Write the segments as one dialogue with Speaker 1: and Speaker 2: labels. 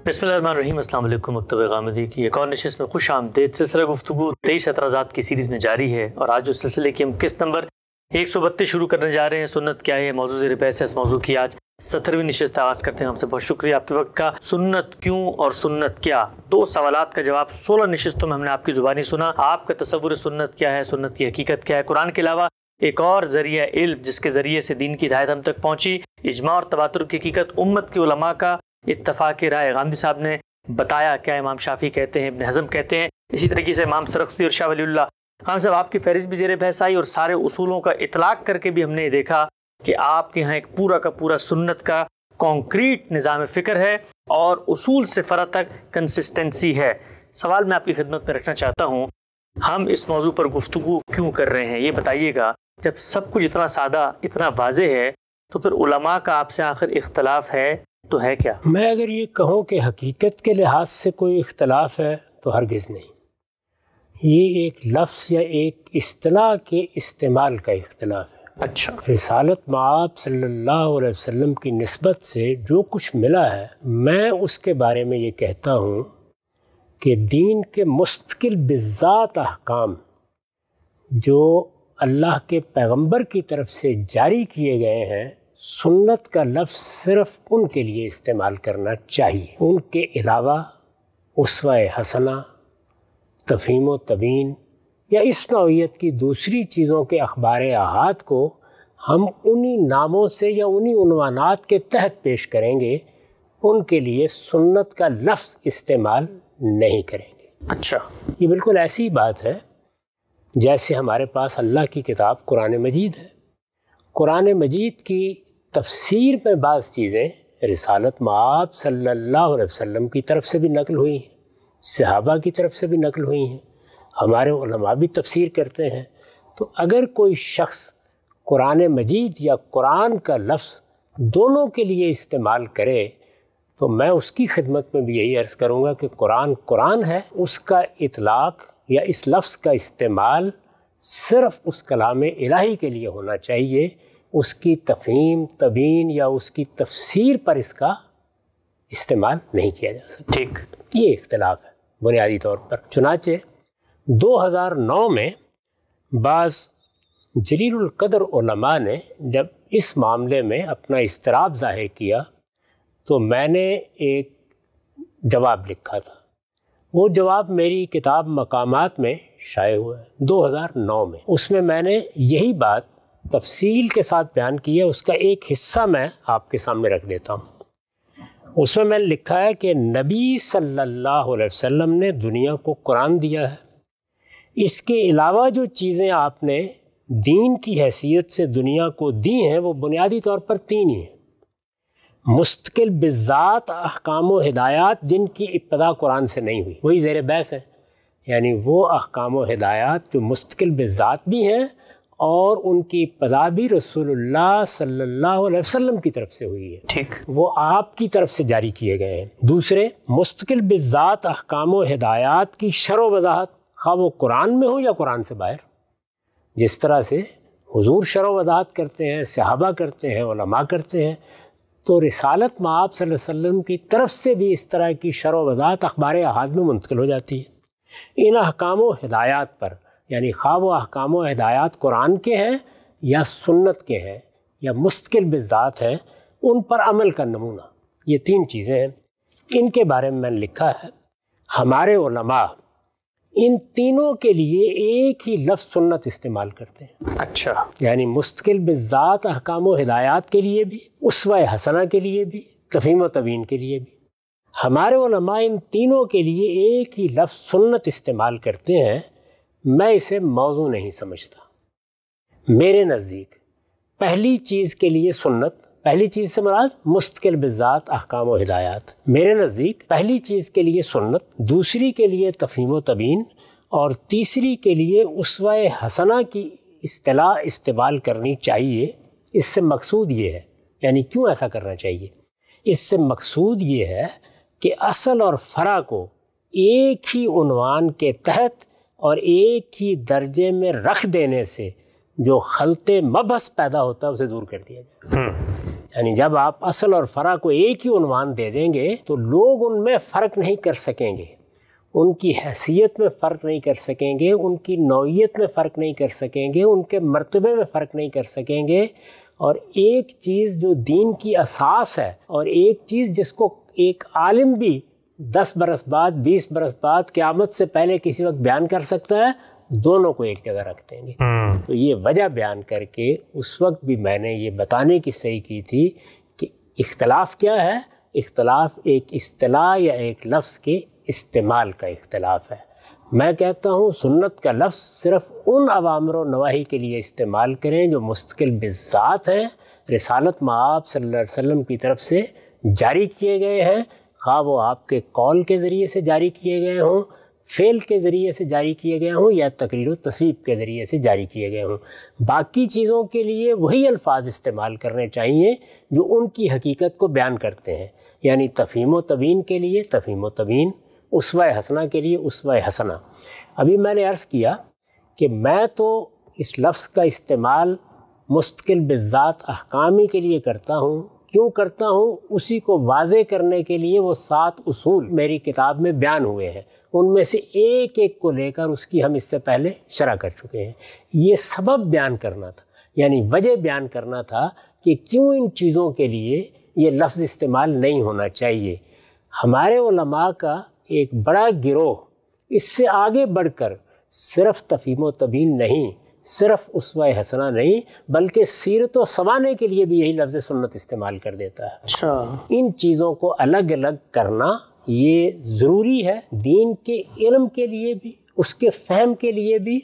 Speaker 1: بسم اللہ الرحمن الرحیم۔ السلام علیکم۔ مکتب غامدی کی ایک اور نشست میں خوش آمدید۔ سلسلہ گفتگو 23 اعتراضات کی سیریز میں جاری ہے، اور آج اس سلسلے کی ہم قسط نمبر 132 شروع کرنے جا رہے ہیں۔ سنت کیا ہے، موضوع زیر بحث ہے۔ اس موضوع کی آج 17ویں نشست آغاز کرتے ہیں۔ ہم سے بہت شکریہ آپ کے وقت کا۔ سنت کیوں اور سنت کیا، دو سوالات کا جواب 16 نشستوں میں ہم نے آپ کی زبانی سنا۔ آپ کا تصور سنت کیا ہے، سنت کی حقیقت کیا ہے؟ قرآن کے علاوہ ایک اور ذریعہ علم جس کے ذریعے سے دین کی ہدایت ہم تک پہنچی، اجماع اور تواتر کی حقیقت، امت کے علماء کا اتفاق رائے۔ غامدی صاحب نے بتایا کیا امام شافعی کہتے ہیں، ابن حزم کہتے ہیں، اسی طریقے سے امام سرخسی اور شاہ ولی اللہ۔ خان صاحب، آپ کی فہرست بھی زیر بحث آئی، اور سارے اصولوں کا اطلاق کر کے بھی ہم نے دیکھا کہ آپ کے ہاں ایک پورا کا پورا سنت کا کانکریٹ نظام فکر ہے اور اصول سے فرع تک کنسسٹنسی ہے۔ سوال میں آپ کی خدمت میں رکھنا چاہتا ہوں، ہم اس موضوع پر گفتگو کیوں کر رہے ہیں؟ یہ بتائیے گا، جب سب کچھ اتنا سادہ، اتنا واضح ہے، تو پھر علماء کا آپ سے آخر اختلاف ہے تو ہے کیا؟
Speaker 2: میں اگر یہ کہوں کہ حقیقت کے لحاظ سے کوئی اختلاف ہے تو ہرگز نہیں، یہ ایک لفظ یا ایک اصطلاح کے استعمال کا اختلاف ہے۔
Speaker 1: اچھا،
Speaker 2: رسالت مآب صلی اللہ علیہ وسلم کی نسبت سے جو کچھ ملا ہے، میں اس کے بارے میں یہ کہتا ہوں کہ دین کے مستقل بذات احکام جو اللہ کے پیغمبر کی طرف سے جاری کیے گئے ہیں، سنت کا لفظ صرف ان کے لیے استعمال کرنا چاہیے۔ ان کے علاوہ اسوہ حسنہ، تفہیم و تبیین یا اس نوعیت کی دوسری چیزوں کے اخبار احاد کو ہم انہی ناموں سے یا انہی عنوانات کے تحت پیش کریں گے، ان کے لیے سنت کا لفظ استعمال نہیں کریں گے۔
Speaker 1: اچھا،
Speaker 2: یہ بالکل ایسی بات ہے جیسے ہمارے پاس اللہ کی کتاب قرآن مجید ہے۔ قرآن مجید کی تفسیر میں بعض چیزیں رسالت مآب صلی اللہ علیہ وسلم کی طرف سے بھی نقل ہوئی ہیں، صحابہ کی طرف سے بھی نقل ہوئی ہیں، ہمارے علماء بھی تفسیر کرتے ہیں۔ تو اگر کوئی شخص قرآن مجید یا قرآن کا لفظ دونوں کے لیے استعمال کرے تو میں اس کی خدمت میں بھی یہی عرض کروں گا کہ قرآن ہے، اس کا اطلاق یا اس لفظ کا استعمال صرف اس کلام الہی کے لیے ہونا چاہیے، اس کی تفہیم، تبیین یا اس کی تفسیر پر اس کا استعمال نہیں کیا جا سکتا۔
Speaker 1: ٹھیک،
Speaker 2: یہ اختلاف ہے بنیادی طور پر۔ چنانچہ 2009 میں بعض جلیل القدر علماء نے جب اس معاملے میں اپنا اضطراب ظاہر کیا تو میں نے ایک جواب لکھا تھا۔ وہ جواب میری کتاب مقامات میں شائع ہوا ہے 2009 میں۔ اس میں نے یہی بات تفصیل کے ساتھ بیان کی ہے، اس کا ایک حصہ میں آپ کے سامنے رکھ دیتا ہوں۔ اس میں نے لکھا ہے کہ نبی صلی اللہ علیہ وسلم نے دنیا کو قرآن دیا ہے، اس کے علاوہ جو چیزیں آپ نے دین کی حیثیت سے دنیا کو دی ہیں وہ بنیادی طور پر تین ہی ہیں، مستقل بذات احکام و ہدایات جن کی ابتدا قرآن سے نہیں ہوئی، وہی زیر بحث ہے، یعنی وہ احکام و ہدایات جو مستقل بذات بھی ہیں اور ان کی ابتدا بھی رسول اللہ صلی اللہ علیہ وسلم کی طرف سے ہوئی ہے،
Speaker 1: ٹھیک،
Speaker 2: وہ آپ کی طرف سے جاری کیے گئے ہیں۔ دوسرے، مستقل بذات احکام و ہدایات کی شرح و وضاحت خواہ وہ قرآن میں ہو یا قرآن سے باہر، جس طرح سے حضور شرح و وضاحت کرتے ہیں، صحابہ کرتے ہیں، علماء کرتے ہیں، تو رسالت مآب صلی اللہ علیہ وسلم کی طرف سے بھی اس طرح کی شرح و وضاحت اخبار احاد میں منتقل ہو جاتی ہے۔ ان احکام و ہدایات پر، یعنی خواہ وہ احکام و ہدایات قرآن کے ہیں یا سنت کے ہیں یا مستقل بذات ہیں، ان پر عمل کا نمونہ، یہ تین چیزیں ہیں۔ ان کے بارے میں نے لکھا ہے، ہمارے علماء ان تینوں کے لیے ایک ہی لفظ سنت استعمال کرتے ہیں۔
Speaker 1: اچھا،
Speaker 2: یعنی مستقل بذات احکام و ہدایات کے لیے بھی، اسوہ حسنہ کے لیے بھی، تفہیم و تبیین کے لیے بھی، ہمارے علماء ان تینوں کے لیے ایک ہی لفظ سنت استعمال کرتے ہیں۔ میں اسے موضوع نہیں سمجھتا۔ میرے نزدیک پہلی چیز کے لیے سنت، پہلی چیز سے مراد مستقل بذات احکام و ہدایات، میرے نزدیک پہلی چیز کے لیے سنت، دوسری کے لیے تفہیم و تبیین، اور تیسری کے لیے اسوہ حسنہ کی اصطلاح استعمال کرنی چاہیے۔ اس سے مقصود یہ ہے، یعنی کیوں ایسا کرنا چاہیے؟ اس سے مقصود یہ ہے کہ اصل اور فرع کو ایک ہی عنوان کے تحت اور ایک ہی درجے میں رکھ دینے سے جو خلط مبحث پیدا ہوتا ہے اسے دور کر دیا جائے۔ یعنی جب آپ اصل اور فرع کو ایک ہی عنوان دے دیں گے تو لوگ ان میں فرق نہیں کر سکیں گے، ان کی حیثیت میں فرق نہیں کر سکیں گے، ان کی نوعیت میں فرق نہیں کر سکیں گے، ان کے مرتبے میں فرق نہیں کر سکیں گے۔ اور ایک چیز جو دین کی اساس ہے، اور ایک چیز جس کو ایک عالم بھی 10 برس بعد 20 برس بعد قیامت سے پہلے کسی وقت بیان کر سکتا ہے، دونوں کو ایک جگہ رکھ دیں گے۔ تو یہ وجہ بیان کر کے اس وقت بھی میں نے یہ بتانے کی صحیح کی تھی کہ اختلاف کیا ہے؟ اختلاف ایک اصطلاح یا ایک لفظ کے استعمال کا اختلاف ہے۔ میں کہتا ہوں سنت کا لفظ صرف ان اوامر و نواہی کے لیے استعمال کریں جو مستقل بذات ہیں، رسالت مآب صلی اللہ علیہ وسلم کی طرف سے جاری کیے گئے ہیں، خواہ وہ آپ کے قول کے ذریعے سے جاری کیے گئے ہوں، فعل کے ذریعے سے جاری کیے گئے ہوں، یا تقریر و تصویب کے ذریعے سے جاری کیے گئے ہوں۔ باقی چیزوں کے لیے وہی الفاظ استعمال کرنے چاہیے جو ان کی حقیقت کو بیان کرتے ہیں، یعنی تفہیم و تبیین کے لیے تفہیم و تبیین، اسوہ حسنہ کے لیے اسوہ حسنہ۔ ابھی میں نے عرض کیا کہ میں تو اس لفظ کا استعمال مستقل بذات احکامی کے لیے کرتا ہوں۔ کیوں کرتا ہوں؟ اسی کو واضح کرنے کے لیے وہ 7 اصول میری کتاب میں بیان ہوئے ہیں، ان میں سے ایک ایک کو لے کر اس کی ہم اس سے پہلے شرح کر چکے ہیں۔ یہ سبب بیان کرنا تھا، یعنی وجہ بیان کرنا تھا کہ کیوں ان چیزوں کے لیے یہ لفظ استعمال نہیں ہونا چاہیے۔ ہمارے علماء کا ایک بڑا گروہ اس سے آگے بڑھ کر صرف تفہیم و تبیین نہیں، صرف اسوہ حسنہ نہیں، بلکہ سیرت و سوانے کے لیے بھی یہی لفظ سنت استعمال کر دیتا ہے۔
Speaker 1: اچھا،
Speaker 2: ان چیزوں کو الگ الگ کرنا یہ ضروری ہے دین کے علم کے لیے بھی، اس کے فہم کے لیے بھی،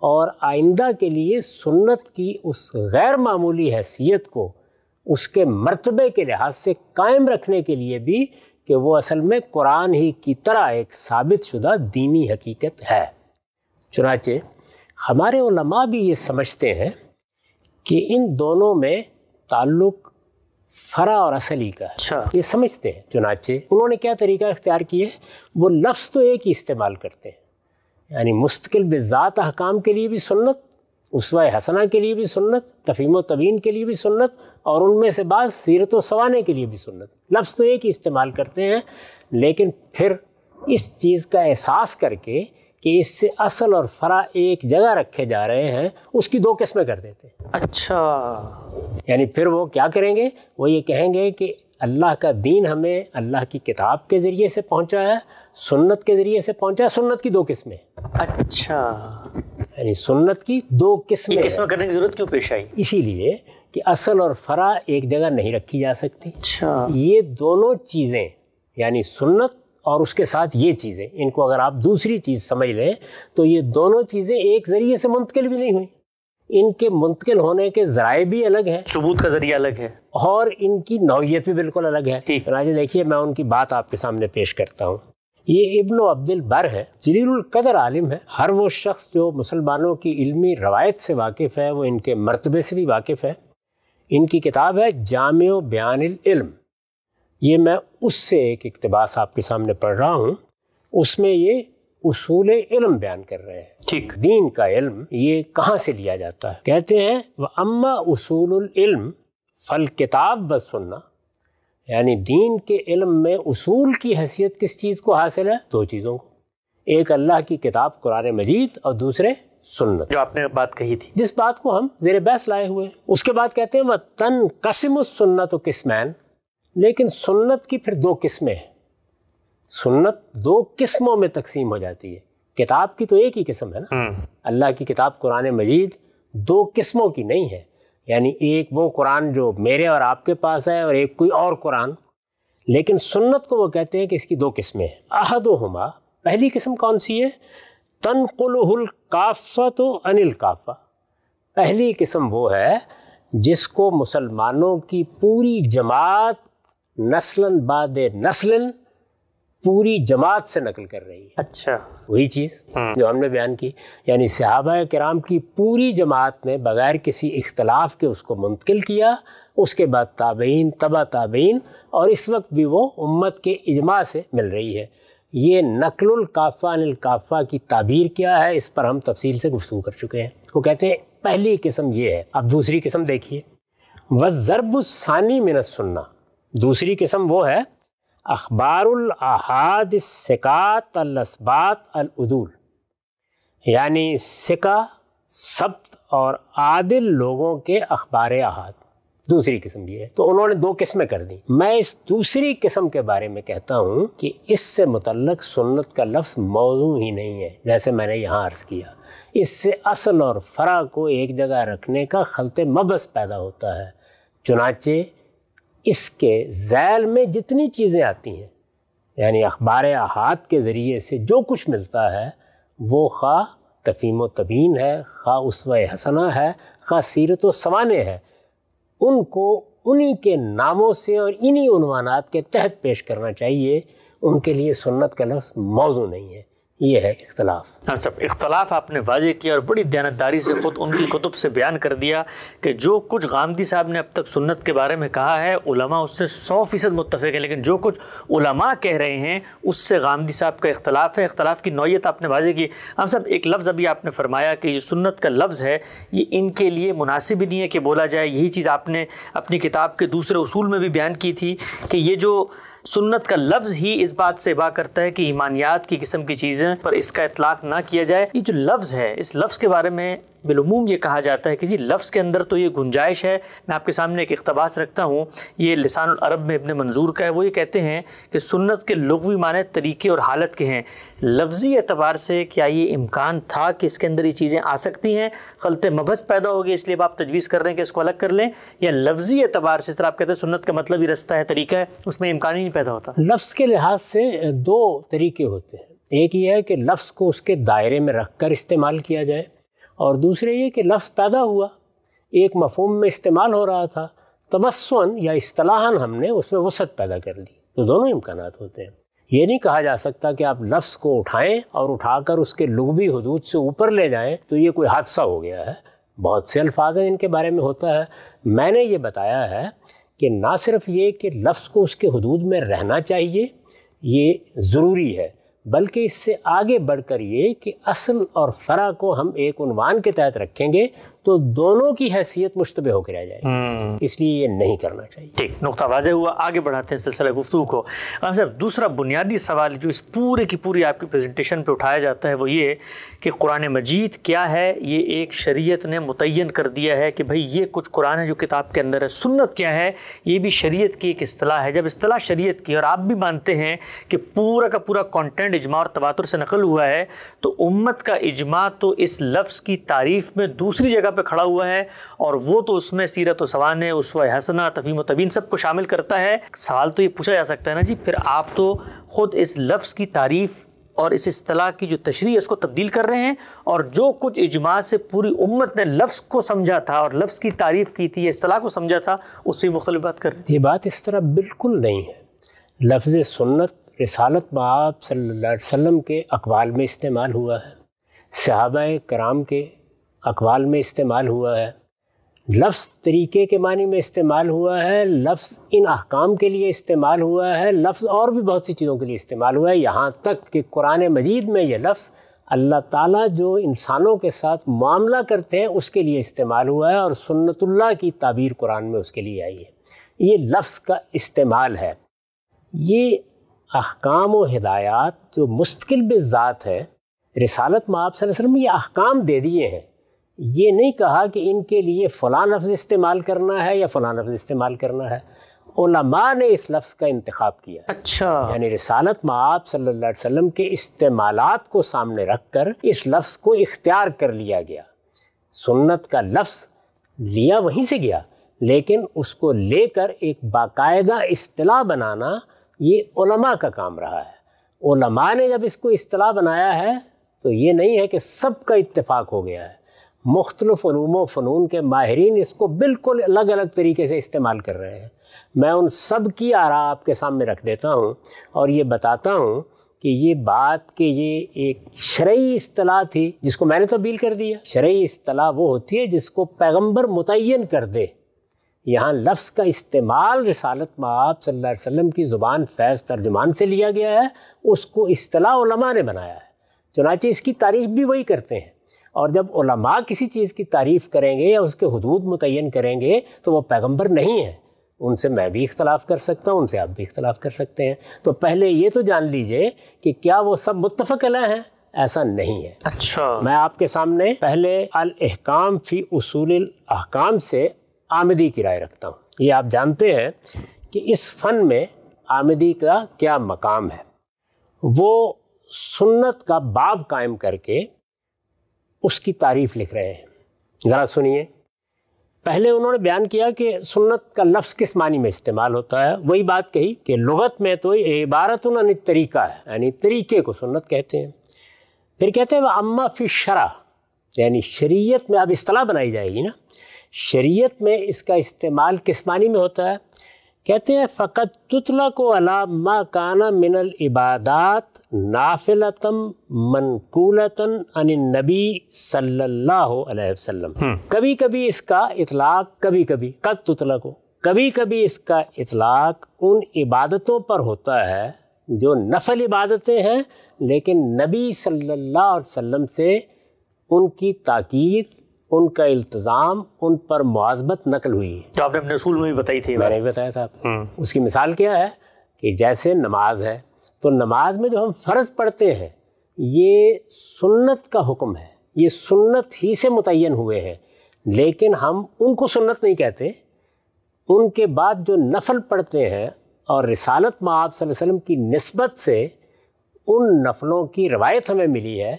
Speaker 2: اور آئندہ کے لیے سنت کی اس غیر معمولی حیثیت کو اس کے مرتبے کے لحاظ سے قائم رکھنے کے لیے بھی کہ وہ اصل میں قرآن ہی کی طرح ایک ثابت شدہ دینی حقیقت ہے۔ چنانچہ ہمارے علماء بھی یہ سمجھتے ہیں کہ ان دونوں میں تعلق فرع اور اصلی کا ہے،
Speaker 1: اچھا،
Speaker 2: یہ سمجھتے ہیں۔ چنانچہ انہوں نے کیا طریقہ اختیار کیے؟ وہ لفظ تو ایک ہی استعمال کرتے ہیں، یعنی مستقل بذات احکام کے لیے بھی سنت، اسوہ حسنہ کے لیے بھی سنت، تفہیم و تبیین کے لیے بھی سنت، اور ان میں سے بعض سیرت و سوانے کے لیے بھی سنت۔ لفظ تو ایک ہی استعمال کرتے ہیں، لیکن پھر اس چیز کا احساس کر کے کہ اس سے اصل اور فرع ایک جگہ رکھے جا رہے ہیں، اس کی 2 قسمیں کر دیتے ہیں۔
Speaker 1: اچھا،
Speaker 2: یعنی پھر وہ کیا کریں گے؟ وہ یہ کہیں گے کہ اللہ کا دین ہمیں اللہ کی کتاب کے ذریعے سے پہنچا ہے، سنت کے ذریعے سے پہنچا ہے۔ سنت کی 2 قسمیں،
Speaker 1: اچھا،
Speaker 2: یعنی سنت کی 2 قسمیں۔
Speaker 1: یہ قسمیں کرنے کی ضرورت کیوں پیش آئی؟
Speaker 2: اسی لیے کہ اصل اور فرع ایک جگہ نہیں رکھی جا سکتی۔
Speaker 1: اچھا،
Speaker 2: یہ دونوں چیزیں، یعنی سنت اور اس کے ساتھ یہ چیزیں، ان کو اگر آپ دوسری چیز سمجھ لیں تو یہ دونوں چیزیں ایک ذریعے سے منتقل بھی نہیں ہوئیں، ان کے منتقل ہونے کے ذرائع بھی الگ ہیں،
Speaker 1: ثبوت کا ذریعہ الگ ہے،
Speaker 2: اور ان کی نوعیت بھی بالکل الگ ہے۔
Speaker 1: ٹھیک۔
Speaker 2: چنانچہ دیکھیے میں ان کی بات آپ کے سامنے پیش کرتا ہوں۔ یہ ابن عبد البر ہے، جلیل القدر عالم ہے۔ ہر وہ شخص جو مسلمانوں کی علمی روایت سے واقف ہے وہ ان کے مرتبے سے بھی واقف ہے۔ ان کی کتاب ہے جامع بیان العلم، یہ میں اس سے ایک اقتباس آپ کے سامنے پڑھ رہا ہوں۔ اس میں یہ اصول علم بیان کر رہے ہیں،
Speaker 1: ٹھیک،
Speaker 2: دین کا علم یہ کہاں سے لیا جاتا ہے۔ کہتے ہیں وَأَمَّا اصول العلم فالکتاب والسنہ، یعنی دین کے علم میں اصول کی حیثیت کس چیز کو حاصل ہے؟ 2 چیزوں کو، ایک اللہ کی کتاب قرآن مجید اور دوسرے سنت،
Speaker 1: جو آپ نے بات کہی تھی،
Speaker 2: جس بات کو ہم زیر بحث لائے ہوئے ہیں۔ اس کے بعد کہتے ہیں وَتَنْقَسِمُ السُّنَّةُ قِسْمَيْنِ، لیکن سنت کی پھر 2 قسمیں ہیں۔ سنت 2 قسموں میں تقسیم ہو جاتی ہے، کتاب کی تو ایک ہی قسم ہے نا، اللہ کی کتاب قرآن مجید 2 قسموں کی نہیں ہے، یعنی ایک وہ قرآن جو میرے اور آپ کے پاس ہے اور ایک کوئی اور قرآن، لیکن سنت کو وہ کہتے ہیں کہ اس کی 2 قسمیں ہیں۔ احدہما، پہلی قسم کون سی ہے؟ تنقلہ الکافۃ عن الکافہ، پہلی قسم وہ ہے جس کو مسلمانوں کی پوری جماعت نسلاً بعد نسلاً پوری جماعت سے نقل کر رہی ہے۔
Speaker 1: اچھا،
Speaker 2: وہی چیز جو ہم نے بیان کی، یعنی صحابہ کرام کی پوری جماعت نے بغیر کسی اختلاف کے اس کو منتقل کیا، اس کے بعد تابعین، تبع تابعین، اور اس وقت بھی وہ امت کے اجماع سے مل رہی ہے۔ یہ نقل الکافہ عن الکافہ کی تعبیر کیا ہے، اس پر ہم تفصیل سے گفتگو کر چکے ہیں۔ وہ کہتے ہیں پہلی قسم یہ ہے۔ اب دوسری قسم دیکھیے، والضرب الثانی من السنہ، دوسری قسم وہ ہے اخبار الاحاد الثقات الاسبات العدول، یعنی ثقہ ثبت اور عادل لوگوں کے اخبار احاد، دوسری قسم یہ ہے۔ تو انہوں نے دو قسمیں کر دی۔ میں اس دوسری قسم کے بارے میں کہتا ہوں کہ اس سے متعلق سنت کا لفظ موضوع ہی نہیں ہے، جیسے میں نے یہاں عرض کیا، اس سے اصل اور فرع کو ایک جگہ رکھنے کا خلط مبحث پیدا ہوتا ہے، چنانچہ اس کے ذیل میں جتنی چیزیں آتی ہیں، یعنی اخبار احاد کے ذریعے سے جو کچھ ملتا ہے وہ خواہ تفہیم و تبیین ہے، خواہ اسوہ حسنہ ہے، خواہ سیرت و سوانح ہے، ان کو انہی کے ناموں سے اور انہی عنوانات کے تحت پیش کرنا چاہیے، ان کے لیے سنت کا لفظ موضوع نہیں ہے۔ یہ ہے اختلاف۔
Speaker 1: صاحب اختلاف آپ نے واضح کیا اور بڑی دیانتداری سے خود ان کی کتب سے بیان کر دیا کہ جو کچھ غامدی صاحب نے اب تک سنت کے بارے میں کہا ہے علماء اس سے 100% متفق ہیں، لیکن جو کچھ علماء کہہ رہے ہیں اس سے غامدی صاحب کا اختلاف ہے۔ اختلاف کی نوعیت آپ نے واضح کی۔ ہم صاحب ایک لفظ ابھی آپ نے فرمایا کہ یہ سنت کا لفظ ہے، یہ ان کے لیے مناسب ہی نہیں ہے کہ بولا جائے۔ یہی چیز آپ نے اپنی کتاب کے دوسرے اصول میں بھی بیان کی تھی کہ یہ جو سنت کا لفظ ہی اس بات سے اباع کرتا ہے کہ ایمانیات کی قسم کی چیزیں پر اس کا اطلاق نہ کیا جائے۔ یہ جو لفظ ہے، اس لفظ کے بارے میں بالعموم یہ کہا جاتا ہے کہ جی لفظ کے اندر تو یہ گنجائش ہے۔ میں آپ کے سامنے ایک اقتباس رکھتا ہوں، یہ لسان العرب میں ابن منظور کا ہے۔ وہ یہ کہتے ہیں کہ سنت کے لغوی معنی طریقے اور حالت کے ہیں، لفظی اعتبار سے کیا یہ امکان تھا کہ اس کے اندر یہ چیزیں آ سکتی ہیں؟ خلط مبحث پیدا ہوگی، اس لیے آپ تجویز کر رہے ہیں کہ اس کو الگ کر لیں، یا لفظی اعتبار سے اس طرح آپ کہتے ہیں سنت کا مطلب ہی رستہ ہے، طریقہ ہے، اس میں امکان ہی نہیں پیدا ہوتا؟
Speaker 2: لفظ کے لحاظ سے دو طریقے ہوتے ہیں، ایک یہ ہے کہ لفظ کو اس کے دائرے میں رکھ کر استعمال کیا جائے، اور دوسرے یہ کہ لفظ پیدا ہوا، ایک مفہوم میں استعمال ہو رہا تھا، تبسّن یا اصطلاحاً ہم نے اس میں وسعت پیدا کر دی، تو دونوں امکانات ہوتے ہیں۔ یہ نہیں کہا جا سکتا کہ آپ لفظ کو اٹھائیں اور اٹھا کر اس کے لغوی حدود سے اوپر لے جائیں تو یہ کوئی حادثہ ہو گیا ہے۔ بہت سے الفاظ ہیں ان کے بارے میں ہوتا ہے۔ میں نے یہ بتایا ہے کہ نہ صرف یہ کہ لفظ کو اس کے حدود میں رہنا چاہیے، یہ ضروری ہے، بلکہ اس سے آگے بڑھ کر یہ کہ اصل اور فرع کو ہم ایک عنوان کے تحت رکھیں گے تو دونوں کی حیثیت مشتبہ ہو کے رہ جائے گی، اس لیے یہ نہیں کرنا چاہیے۔
Speaker 1: ٹھیک، نقطہ واضح ہوا۔ آگے بڑھاتے ہیں سلسلہ گفتگو کو۔ صاحب دوسرا بنیادی سوال جو اس پورے کی پوری آپ کی پریزنٹیشن پہ اٹھایا جاتا ہے وہ یہ کہ قرآن مجید کیا ہے؟ یہ ایک شریعت نے متعین کر دیا ہے کہ بھئی یہ کچھ قرآن ہے جو کتاب کے اندر ہے۔ سنت کیا ہے؟ یہ بھی شریعت کی ایک اصطلاح ہے۔ جب اصطلاح شریعت کی اور آپ بھی مانتے ہیں کہ پورا کا پورا کانٹینٹ اجماع اور تواتر سے نقل ہوا ہے، تو امت کا اجماع تو اس لفظ کی تعریف میں دوسری جگہ پہ کھڑا ہوا ہے، اور وہ تو اس میں سیرت و سوانح، اسوہ حسنہ، تفہیم و تبیین سب کو شامل کرتا ہے۔ سوال تو یہ پوچھا جا سکتا ہے نا جی، پھر آپ تو خود اس لفظ کی تعریف اور اس اصطلاح کی جو تشریح ہے اس کو تبدیل کر رہے ہیں، اور جو کچھ اجماع سے پوری امت نے لفظ کو سمجھا تھا اور لفظ کی تعریف کی تھی، اصطلاح کو سمجھا تھا، اس سے مختلف بات کر رہے ہیں۔
Speaker 2: یہ بات اس طرح بالکل نہیں ہے۔ لفظ سنت رسالت بآب صلی اللہ علیہ وسلم کے اقوال میں استعمال ہوا ہے، صحابہ کرام کے اقوال میں استعمال ہوا ہے، لفظ طریقے کے معنی میں استعمال ہوا ہے، لفظ ان احکام کے لیے استعمال ہوا ہے، لفظ اور بھی بہت سی چیزوں کے لیے استعمال ہوا ہے، یہاں تک کہ قرآن مجید میں یہ لفظ اللہ تعالیٰ جو انسانوں کے ساتھ معاملہ کرتے ہیں اس کے لیے استعمال ہوا ہے، اور سنت اللہ کی تعبیر قرآن میں اس کے لیے آئی ہے۔ یہ لفظ کا استعمال ہے۔ یہ احکام و ہدایات جو مستقل بذات ہے، رسالت مآب صلی اللہ علیہ وسلم یہ احکام دے دیے ہیں، یہ نہیں کہا کہ ان کے لیے فلاں لفظ استعمال کرنا ہے یا فلاں لفظ استعمال کرنا ہے۔ علماء نے اس لفظ کا انتخاب کیا۔
Speaker 1: اچھا،
Speaker 2: یعنی رسالت مآب صلی اللہ علیہ وسلم کے استعمالات کو سامنے رکھ کر اس لفظ کو اختیار کر لیا گیا۔ سنت کا لفظ لیا وہیں سے گیا، لیکن اس کو لے کر ایک باقاعدہ اصطلاح بنانا یہ علماء کا کام رہا ہے۔ علماء نے جب اس کو اصطلاح بنایا ہے تو یہ نہیں ہے کہ سب کا اتفاق ہو گیا ہے، مختلف علوم و فنون کے ماہرین اس کو بالکل الگ الگ طریقے سے استعمال کر رہے ہیں۔ میں ان سب کی آراء آپ کے سامنے رکھ دیتا ہوں اور یہ بتاتا ہوں کہ یہ بات کہ یہ ایک شرعی اصطلاح تھی جس کو میں نے تبدیل کر دیا۔ شرعی اصطلاح وہ ہوتی ہے جس کو پیغمبر متعین کر دے۔ یہاں لفظ کا استعمال رسالت مآب صلی اللہ علیہ وسلم کی زبان فیض ترجمان سے لیا گیا ہے، اس کو اصطلاح علماء نے بنایا ہے، چنانچہ اس کی تعریف بھی وہی کرتے ہیں۔ اور جب علماء کسی چیز کی تعریف کریں گے یا اس کے حدود متعین کریں گے تو وہ پیغمبر نہیں ہیں. ان سے میں بھی اختلاف کر سکتا ہوں, ان سے آپ بھی اختلاف کر سکتے ہیں. تو پہلے یہ تو جان لیجئے کہ کیا وہ سب متفق علیہ ہیں؟ ایسا نہیں ہے.
Speaker 1: اچھا,
Speaker 2: میں آپ کے سامنے پہلے الاحکام فی اصول الاحکام سے آمدی کی رائے رکھتا ہوں. یہ آپ جانتے ہیں کہ اس فن میں آمدی کا کیا مقام ہے. وہ سنت کا باب قائم کر کے اس کی تعریف لکھ رہے ہیں. ذرا سنیے. پہلے انہوں نے بیان کیا کہ سنت کا لفظ کس معنی میں استعمال ہوتا ہے. وہی بات کہی کہ لغت میں تو عبارت عن طریقہ ہے, یعنی طریقے کو سنت کہتے ہیں. پھر کہتے ہیں وہ اما فی شرع, یعنی شریعت میں اب اصطلاح بنائی جائے گی نا, شریعت میں اس کا استعمال کس معنی میں ہوتا ہے. کہتے ہیں فقط تطلق علی ما کان من العبادات نافلۃ منقولۃ عن النبی صلی اللہ علیہ وسلم. کبھی کبھی اس کا اطلاق, قد تطلق, کبھی کبھی اس کا اطلاق ان عبادتوں پر ہوتا ہے جو نفل عبادتیں ہیں لیکن نبی صلی اللہ علیہ وسلم سے ان کی تاکید, ان کا التزام, ان پر مواظبت نقل ہوئی ہے.
Speaker 1: تو آپ نے اپنے اصول میں بھی بتائی تھی.
Speaker 2: میں نے بھی بتایا تھا. اس کی مثال کیا ہے کہ جیسے نماز ہے, تو نماز میں جو ہم فرض پڑھتے ہیں یہ سنت کا حکم ہے, یہ سنت ہی سے متعین ہوئے ہیں, لیکن ہم ان کو سنت نہیں کہتے. ان کے بعد جو نفل پڑھتے ہیں اور رسالت میں آپ صلی اللہ علیہ وسلم کی نسبت سے ان نفلوں کی روایت ہمیں ملی ہے,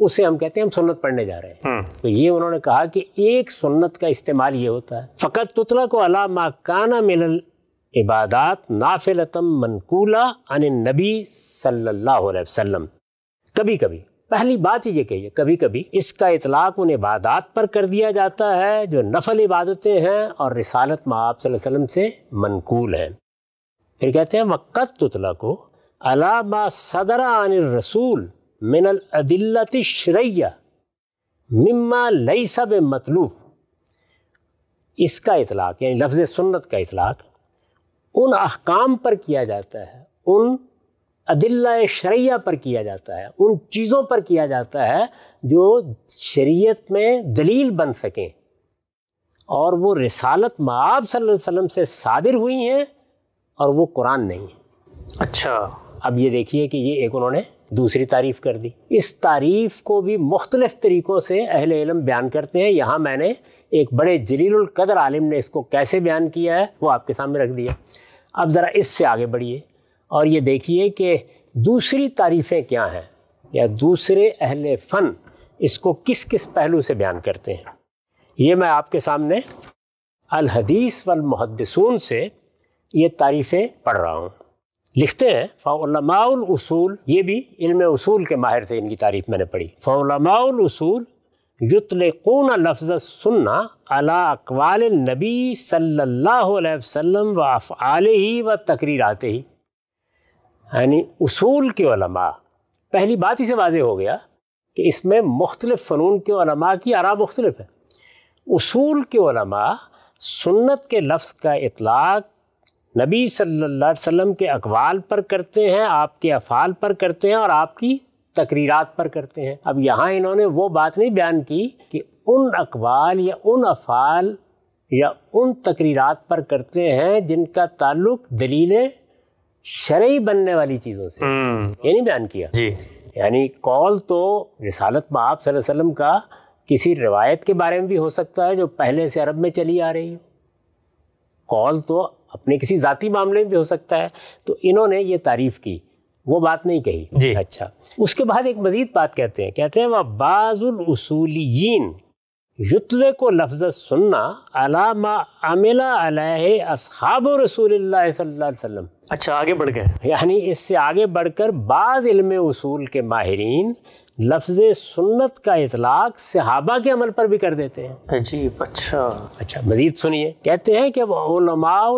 Speaker 2: اسے ہم کہتے ہیں ہم سنت پڑھنے جا رہے ہیں. تو یہ انہوں نے کہا کہ ایک سنت کا استعمال یہ ہوتا ہے فقط تطلق علی ما کان من العبادات نافلۃ منقولہ عن النبی صلی اللہ علیہ وسلم. کبھی کبھی, پہلی بات یہ کہیے, کبھی کبھی اس کا اطلاق ان عبادات پر کر دیا جاتا ہے جو نفل عبادتیں ہیں اور رسالت میں آپ صلی اللہ علیہ وسلم سے منقول ہیں. پھر کہتے ہیں وقت تطلق علی ما صدر عن الرسول من الادلۃ الشرعیہ مما لیس بمطلوب. اس کا اطلاق یعنی لفظ سنت کا اطلاق ان احکام پر کیا جاتا ہے, ان ادلہ شرعیہ پر کیا جاتا ہے, ان چیزوں پر کیا جاتا ہے جو شریعت میں دلیل بن سکیں اور وہ رسالت مآب صلی اللہ علیہ وسلم سے صادر ہوئی ہیں اور وہ قرآن نہیں ہے.
Speaker 1: اچھا,
Speaker 2: اب یہ دیکھیے کہ یہ ایک انہوں نے دوسری تعریف کر دی. اس تعریف کو بھی مختلف طریقوں سے اہل علم بیان کرتے ہیں. یہاں میں نے ایک بڑے جلیل القدر عالم نے اس کو کیسے بیان کیا ہے وہ آپ کے سامنے رکھ دیا. اب ذرا اس سے آگے بڑھیے اور یہ دیکھیے کہ دوسری تعریفیں کیا ہیں یا دوسرے اہل فن اس کو کس کس پہلو سے بیان کرتے ہیں. یہ میں آپ کے سامنے الحدیث والمحدثون سے یہ تعریفیں پڑھ رہا ہوں. لکھتے ہیں فعلماء الاصول, یہ بھی علم اصول کے ماہر تھے, ان کی تعریف میں نے پڑھی. فعلماء الاصول یطلقون لفظ السنہ علی اقوال النبی صلی اللہ علیہ وسلم و افعالہ و تقریراتہ. یعنی اصول کے علماء, پہلی بات ہی سے واضح ہو گیا کہ اس میں مختلف فنون کے علماء کی آراء مختلف ہے. اصول کے علماء سنت کے لفظ کا اطلاق نبی صلی اللہ علیہ وسلم کے اقوال پر کرتے ہیں, آپ کے افعال پر کرتے ہیں اور آپ کی تقریرات پر کرتے ہیں. اب یہاں انہوں نے وہ بات نہیں بیان کی کہ ان اقوال یا ان افعال یا ان تقریرات پر کرتے ہیں جن کا تعلق دلیل شرعی بننے والی چیزوں سے, یہ نہیں بیان کیا.
Speaker 1: جی,
Speaker 2: یعنی قول تو رسالت مآب صلی اللہ علیہ وسلم کا کسی روایت کے بارے میں بھی ہو سکتا ہے جو پہلے سے عرب میں چلی آ رہی ہو. قول تو اپنے کسی ذاتی معاملے میں بھی ہو سکتا ہے. تو انہوں نے یہ تعریف کی, وہ بات نہیں کہی.
Speaker 1: جی.
Speaker 2: اچھا, اس کے بعد ایک مزید بات کہتے ہیں وَبَعْضُ الْأُصُولِيِّينَ يُطْلِقُ لَفْظَ السُّنَّةِ عَلَى مَا عَمِلَ عَلَيْهِ أَصْحَابُ رسول اللہ صلی اللہ علیہ وسلم.
Speaker 1: اچھا, آگے بڑھ گئے.
Speaker 2: یعنی اس سے آگے بڑھ کر بعض علم اصول کے ماہرین لفظ سنت کا اطلاق صحابہ کے عمل پر بھی کر دیتے ہیں.
Speaker 1: عجیب. اچھا,
Speaker 2: مزید سنیے. کہتے ہیں کہ وعلماء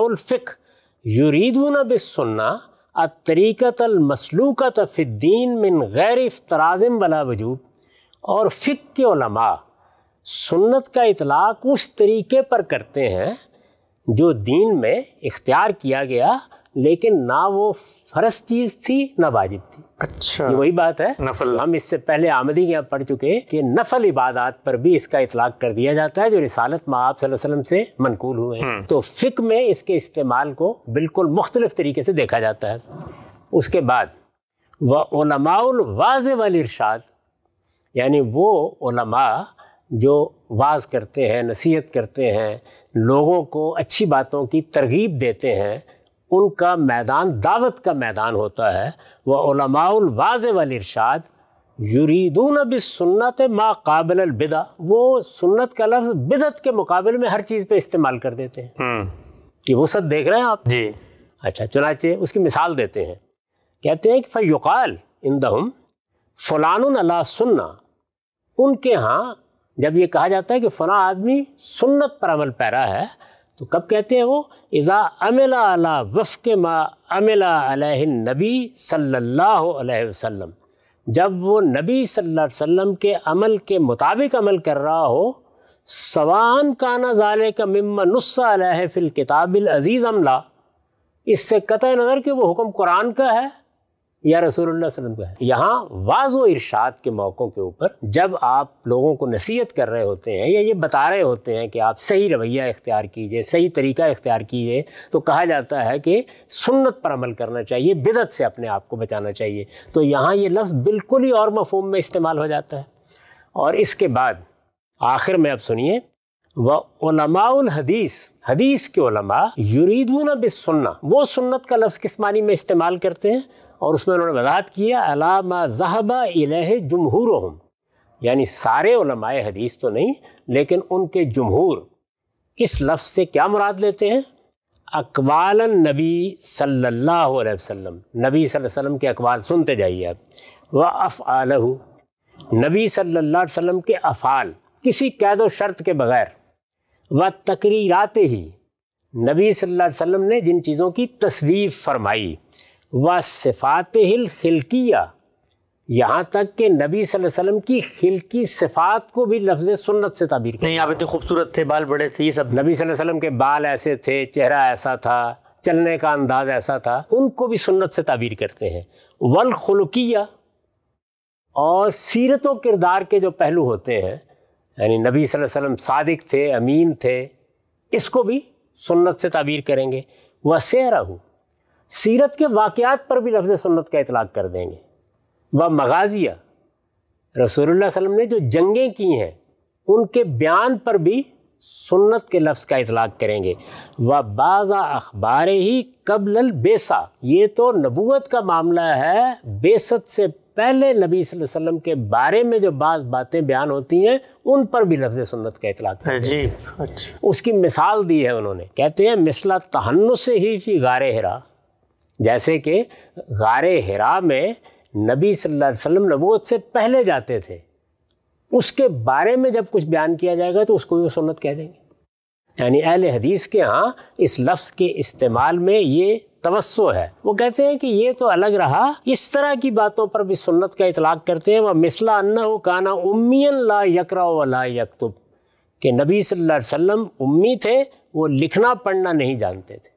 Speaker 2: الفقہ یریدون بالسنہ الطریقۃ المسلوکۃ فی الدین من غیر افتراض ولا وجوب. اور فقہ کے علماء سنت کا اطلاق اس طریقے پر کرتے ہیں جو دین میں اختیار کیا گیا لیکن نہ وہ فرض چیز تھی نہ واجب تھی.
Speaker 1: اچھا،
Speaker 2: یہ وہی بات ہے
Speaker 1: نفل.
Speaker 2: ہم اس سے پہلے آمدی کے یہاں پڑھ چکے کہ نفل عبادات پر بھی اس کا اطلاق کر دیا جاتا ہے جو رسالت مآب صلی اللہ علیہ وسلم سے منقول ہوئے ہیں. تو فقہ میں اس کے استعمال کو بالکل مختلف طریقے سے دیکھا جاتا ہے. اس کے بعد وعلماء الواعظ والارشاد، یعنی وہ علماء جو واعظ کرتے ہیں، نصیحت کرتے ہیں، لوگوں کو اچھی باتوں کی ترغیب دیتے ہیں، ان کا میدان دعوت کا میدان ہوتا ہے. وعلماء الواعظ والارشاد یریدون بالسنت ما قابل البدع، وہ سنت کا لفظ بدعت کے مقابل میں ہر چیز پہ استعمال کر دیتے ہیں. یہ وسعت دیکھ رہے ہیں آپ؟
Speaker 1: جی.
Speaker 2: اچھا، چنانچہ اس کی مثال دیتے ہیں. کہتے ہیں کہ فیقال عندہم فلان علی سنہ، ان کے ہاں جب یہ کہا جاتا ہے کہ فلاں آدمی سنت پر عمل پیرا ہے تو کب کہتے ہیں وہ؟ اذا عمل علی وفق ما عمل علیہ النبی صلی اللہ علیہ وسلم، جب وہ نبی صلی اللہ علیہ وسلم کے عمل کے مطابق عمل کر رہا ہو، سواء کان ذالک مما نص علیہ فی الکتاب العزیز ام لا، اس سے قطع نظر کہ وہ حکم قرآن کا ہے یا رسول اللہ صلی اللہ علیہ وسلم کا ہے. یہاں واعظ و ارشاد کے موقعوں کے اوپر جب آپ لوگوں کو نصیحت کر رہے ہوتے ہیں یا یہ بتا رہے ہوتے ہیں کہ آپ صحیح رویہ اختیار کیجئے، صحیح طریقہ اختیار کیجئے، تو کہا جاتا ہے کہ سنت پر عمل کرنا چاہیے، بدعت سے اپنے آپ کو بچانا چاہیے. تو یہاں یہ لفظ بالکل ہی اور مفہوم میں استعمال ہو جاتا ہے. اور اس کے بعد آخر میں اب سنیے، وعلماء الحدیث، حدیث کے علماء یریدون بالسنہ، وہ سنت کا لفظ کس معنی میں استعمال کرتے ہیں؟ اور اس میں انہوں نے وضاحت کیا علی ما ذہب الیہ جمہورہم، یعنی سارے علماء حدیث تو نہیں لیکن ان کے جمہور اس لفظ سے کیا مراد لیتے ہیں؟ اقوال النبی صلی اللہ علیہ وسلم، نبی صلی اللہ علیہ وسلم کے اقوال سنتے جائیے آپ، وافعالہ، نبی صلی اللہ علیہ وسلم کے افعال کسی قید و شرط کے بغیر، وتقریرات ہی، نبی صلی اللہ علیہ وسلم نے جن چیزوں کی تصویف فرمائی، وصفاتہ الخلقیہ، یہاں تک کہ نبی صلی اللہ علیہ وسلم کی خلقی صفات کو بھی لفظ سنت سے تعبیر کرتے ہیں.
Speaker 1: نہیں، آپ اتنے خوبصورت تھے، بال بڑے تھے، یہ سب
Speaker 2: نبی صلی اللہ علیہ وسلم کے بال ایسے تھے، چہرہ ایسا تھا، چلنے کا انداز ایسا تھا، ان کو بھی سنت سے تعبیر کرتے ہیں. والخلقیہ، اور سیرت و کردار کے جو پہلو ہوتے ہیں، یعنی نبی صلی اللہ علیہ وسلم صادق تھے، امین تھے، اس کو بھی سنت سے تعبیر کریں گے. وسیرہ، سیرت کے واقعات پر بھی لفظ سنت کا اطلاق کر دیں گے. مغازیہ، رسول اللہ صلی اللہ علیہ وسلم نے جو جنگیں کی ہیں ان کے بیان پر بھی سنت کے لفظ کا اطلاق کریں گے. بعض اخبار ہی قبل البعثہ، یہ تو نبوت کا معاملہ ہے، بعثت سے پہلے نبی صلی اللہ علیہ وسلم کے بارے میں جو بعض باتیں بیان ہوتی ہیں ان پر بھی لفظ سنت کا اطلاق کرتے ہیں.
Speaker 1: عجیب. اچھا،
Speaker 2: اس کی مثال دی ہے انہوں نے، کہتے ہیں مثل تحنس ہی فی غار حرا، جیسے کہ غار حرا میں نبی صلی اللہ علیہ وسلم نبوت سے پہلے جاتے تھے، اس کے بارے میں جب کچھ بیان کیا جائے گا تو اس کو بھی سنت کہہ دیں گے. یعنی اہل حدیث کے ہاں اس لفظ کے استعمال میں یہ توسع ہے. وہ کہتے ہیں کہ یہ تو الگ رہا، اس طرح کی باتوں پر بھی سنت کا اطلاق کرتے ہیں. وَمِثْلَ أَنَّهُ كَانَ أُمِّيًّا لَا يَقْرَأُ وَلَا يَكْتُبُ، کہ نبی صلی اللہ علیہ وسلم امی تھے، وہ لکھنا پڑھنا نہیں جانتے تھے.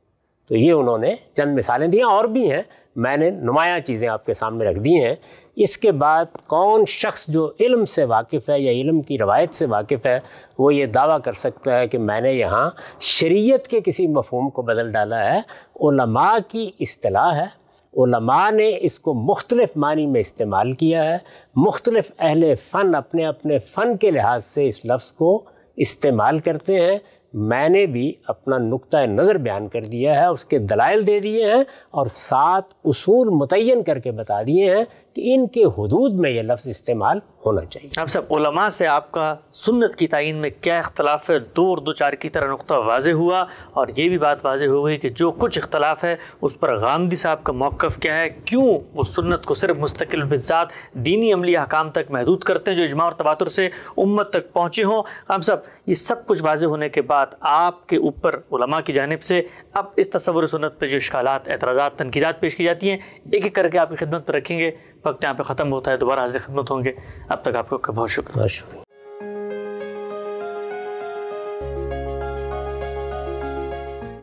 Speaker 2: تو یہ انہوں نے چند مثالیں دی ہیں، اور بھی ہیں، میں نے نمایاں چیزیں آپ کے سامنے رکھ دی ہیں. اس کے بعد کون شخص جو علم سے واقف ہے یا علم کی روایت سے واقف ہے وہ یہ دعویٰ کر سکتا ہے کہ میں نے یہاں شریعت کے کسی مفہوم کو بدل ڈالا ہے؟ علماء کی اصطلاح ہے، علماء نے اس کو مختلف معنی میں استعمال کیا ہے، مختلف اہل فن اپنے اپنے فن کے لحاظ سے اس لفظ کو استعمال کرتے ہیں. میں نے بھی اپنا نقطہ نظر بیان کر دیا ہے، اس کے دلائل دے دیے ہیں، اور 7 اصول متعین کر کے بتا دیے ہیں کہ ان کے حدود میں یہ لفظ استعمال ہونا چاہیے.
Speaker 1: اب صاحب، علماء سے آپ کا سنت کی تعین میں کیا اختلاف ہے؟ 2 اور 2 4 کی طرح نقطہ واضح ہوا، اور یہ بھی بات واضح ہو گئی کہ جو کچھ اختلاف ہے اس پر غامدی صاحب کا موقف کیا ہے، کیوں وہ سنت کو صرف مستقل بالذات دینی عملی احکام تک محدود کرتے ہیں جو اجماع اور تواتر سے امت تک پہنچے ہوں. ہم سب یہ سب کچھ واضح ہونے کے بعد آپ کے اوپر علماء کی جانب سے اب اس تصور سنت پہ جو اشکالات، اعتراضات، تنقیدات پیش کی جاتی ہیں ایک ایک کر کے آپ کی خدمت پہ رکھیں گے. وقت یہاں پہ ختم ہوتا ہے، دوبارہ حاضر خدمت ہوں گے. اب تک آپ کو بہت شکریہ.